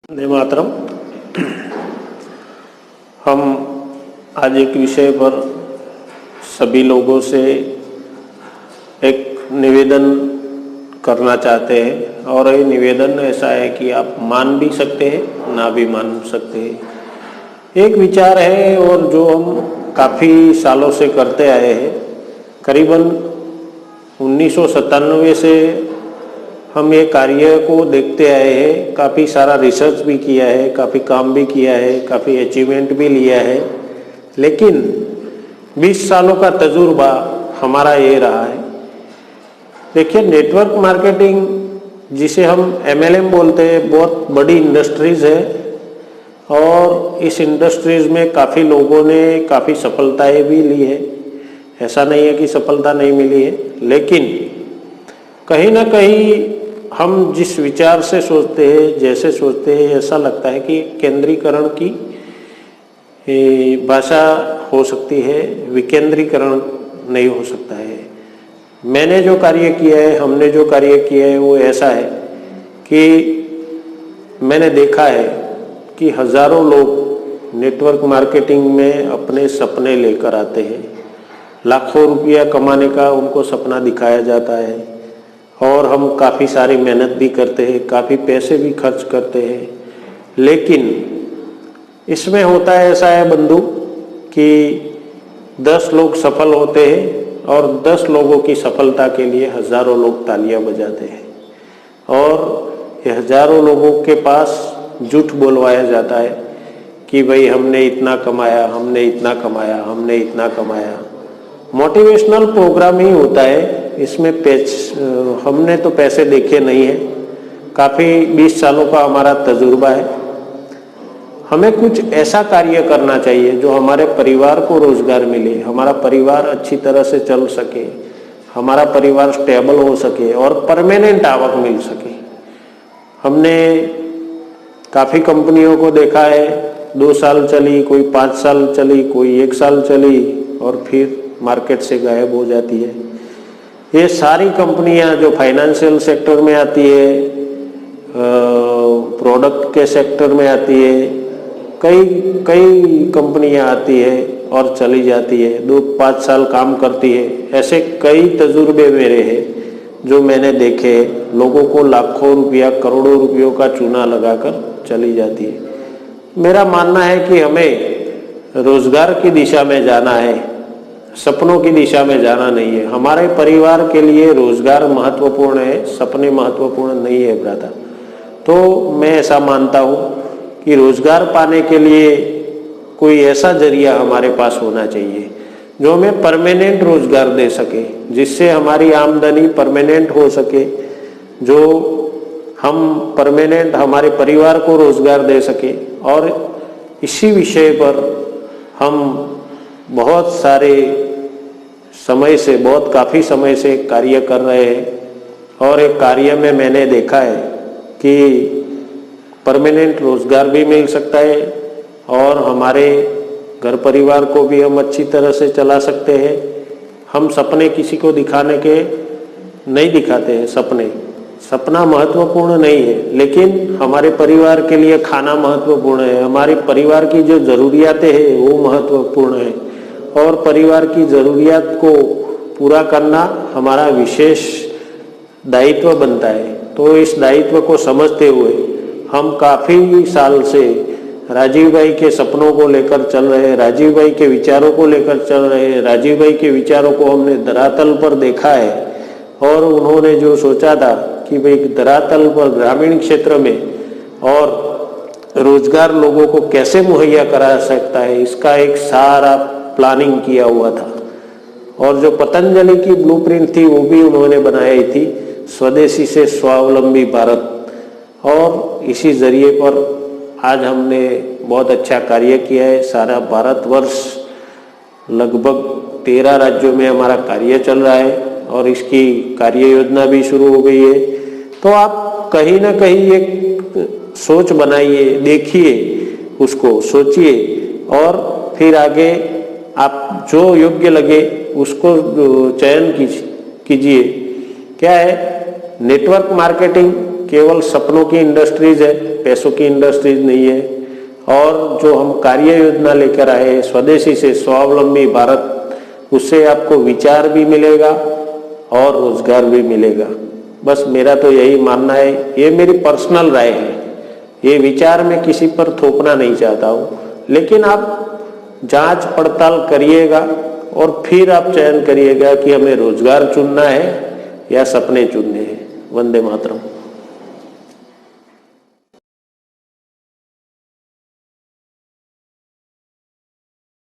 वंदे मातरम। हम आज एक विषय पर सभी लोगों से एक निवेदन करना चाहते हैं और ये निवेदन ऐसा है कि आप मान भी सकते हैं ना भी मान सकते हैं। एक विचार है और जो हम काफ़ी सालों से करते आए हैं। करीबन 1997 से हम ये कार्य को देखते आए हैं। काफ़ी सारा रिसर्च भी किया है, काफ़ी काम भी किया है, काफ़ी अचीवमेंट भी लिया है, लेकिन 20 सालों का तजुर्बा हमारा ये रहा है। देखिए, नेटवर्क मार्केटिंग जिसे हम MLM बोलते हैं, बहुत बड़ी इंडस्ट्रीज़ है और इस इंडस्ट्रीज़ में काफ़ी लोगों ने काफ़ी सफलताएं भी ली है। ऐसा नहीं है कि सफलता नहीं मिली है, लेकिन कहीं ना कहीं हम जिस विचार से सोचते हैं, जैसे सोचते हैं, ऐसा लगता है कि केंद्रीकरण की भाषा हो सकती है, विकेंद्रीकरण नहीं हो सकता है। मैंने जो कार्य किया है, हमने जो कार्य किया है, वो ऐसा है कि मैंने देखा है कि हज़ारों लोग नेटवर्क मार्केटिंग में अपने सपने लेकर आते हैं। लाखों रुपया कमाने का उनको सपना दिखाया जाता है और हम काफ़ी सारी मेहनत भी करते हैं, काफ़ी पैसे भी खर्च करते हैं, लेकिन इसमें होता है ऐसा है बंधु कि 10 लोग सफल होते हैं और 10 लोगों की सफलता के लिए हज़ारों लोग तालियां बजाते हैं और ये हज़ारों लोगों के पास झूठ बोलवाया जाता है कि भाई हमने इतना कमाया, हमने इतना कमाया, हमने इतना कमाया। मोटिवेशनल प्रोग्राम ही होता है, इसमें हमने तो पैसे देखे नहीं है। काफ़ी 20 सालों का हमारा तजुर्बा है। हमें कुछ ऐसा कार्य करना चाहिए जो हमारे परिवार को रोजगार मिले, हमारा परिवार अच्छी तरह से चल सके, हमारा परिवार स्टेबल हो सके और परमानेंट आवक मिल सके। हमने काफ़ी कंपनियों को देखा है, 2 साल चली, कोई 5 साल चली, कोई 1 साल चली और फिर मार्केट से गायब हो जाती है। ये सारी कंपनियां जो फाइनेंशियल सेक्टर में आती है, प्रोडक्ट के सेक्टर में आती है, कई कंपनियां आती है और चली जाती है, 2-5 साल काम करती है। ऐसे कई तजुर्बे मेरे हैं जो मैंने देखे, लोगों को लाखों रुपया, करोड़ों रुपयों का चूना लगाकर चली जाती है। मेरा मानना है कि हमें रोजगार की दिशा में जाना है, सपनों की दिशा में जाना नहीं है। हमारे परिवार के लिए रोजगार महत्वपूर्ण है, सपने महत्वपूर्ण नहीं है ब्रदर। तो मैं ऐसा मानता हूँ कि रोजगार पाने के लिए कोई ऐसा जरिया हमारे पास होना चाहिए जो हमें परमानेंट रोजगार दे सके, जिससे हमारी आमदनी परमानेंट हो सके, जो हम परमानेंट हमारे परिवार को रोजगार दे सके। और इसी विषय पर हम बहुत सारे समय से, काफ़ी समय से कार्य कर रहे हैं और एक कार्य में मैंने देखा है कि परमानेंट रोजगार भी मिल सकता है और हमारे घर परिवार को भी हम अच्छी तरह से चला सकते हैं। हम सपने किसी को दिखाने के नहीं दिखाते हैं। सपना महत्वपूर्ण नहीं है, लेकिन हमारे परिवार के लिए खाना महत्वपूर्ण है, हमारे परिवार की जो ज़रूरियातें हैं वो महत्वपूर्ण है और परिवार की ज़रूरियात को पूरा करना हमारा विशेष दायित्व बनता है। तो इस दायित्व को समझते हुए हम काफ़ी साल से राजीव भाई के सपनों को लेकर चल रहे हैं, राजीव भाई के विचारों को लेकर चल रहे हैं। राजीव भाई के विचारों को हमने धरातल पर देखा है और उन्होंने जो सोचा था कि भाई धरातल पर ग्रामीण क्षेत्र में और रोजगार लोगों को कैसे मुहैया करा सकता है, इसका एक सारा प्लानिंग किया हुआ था। और जो पतंजलि की ब्लूप्रिंट थी वो भी उन्होंने बनाई थी, स्वदेशी से स्वावलंबी भारत। और इसी जरिए पर आज हमने बहुत अच्छा कार्य किया है। सारा भारतवर्ष, लगभग 13 राज्यों में हमारा कार्य चल रहा है और इसकी कार्य योजना भी शुरू हो गई है। तो आप कहीं ना कहीं एक सोच बनाइए, देखिए, उसको सोचिए और फिर आगे आप जो योग्य लगे उसको चयन कीजिए। क्या है, नेटवर्क मार्केटिंग केवल सपनों की इंडस्ट्रीज है, पैसों की इंडस्ट्रीज नहीं है। और जो हम कार्य योजना लेकर आए स्वदेशी से स्वावलंबी भारत, उससे आपको विचार भी मिलेगा और रोजगार भी मिलेगा। बस मेरा तो यही मानना है, ये मेरी पर्सनल राय है, ये विचार मैं किसी पर थोपना नहीं चाहता हूँ, लेकिन आप जांच पड़ताल करिएगा और फिर आप चयन करिएगा कि हमें रोजगार चुनना है या सपने चुनने हैं। वंदे मातरम।